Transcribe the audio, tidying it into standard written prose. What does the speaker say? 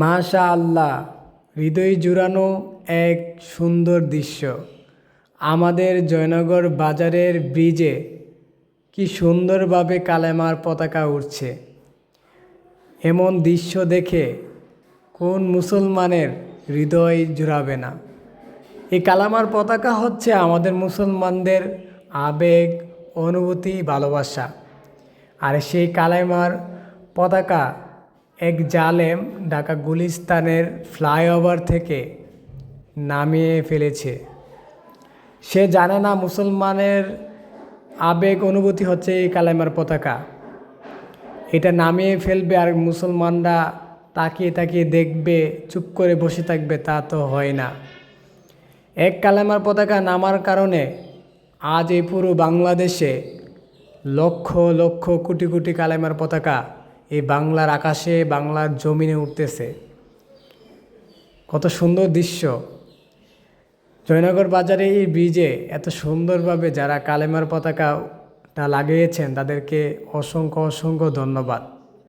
মাশাআল্লাহ, হৃদয় জুড়ানো এক সুন্দর দৃশ্য। আমাদের জয়নগর বাজারের ব্রিজে কি সুন্দরভাবে কালেমার পতাকা উড়ছে। এমন দৃশ্য দেখে কোন মুসলমানের হৃদয় জুড়াবে না। এই কালামার পতাকা হচ্ছে আমাদের মুসলমানদের আবেগ, অনুভূতি, ভালোবাসা। আর সেই কালেমার পতাকা এক জালেম ঢাকা গুলিস্তানের ফ্লাইওভার থেকে নামিয়ে ফেলেছে। সে জানে না মুসলমানের আবেগ অনুভূতি হচ্ছে এই কালেমার পতাকা। এটা নামিয়ে ফেলবে আর মুসলমানরা তাকিয়ে তাকিয়ে দেখবে, চুপ করে বসে থাকবে, তা তো হয় না। এক কালেমার পতাকা নামার কারণে আজ এই পুরো বাংলাদেশে লক্ষ লক্ষ কোটি কোটি কালেমার পতাকা এই বাংলার আকাশে, বাংলার জমিনে উঠতেছে। কত সুন্দর দৃশ্য। জয়নগর বাজারে এই ব্রিজে এত সুন্দরভাবে যারা কালেমার পতাকাটা লাগিয়েছেন তাদেরকে অসংখ্য অসংখ্য ধন্যবাদ।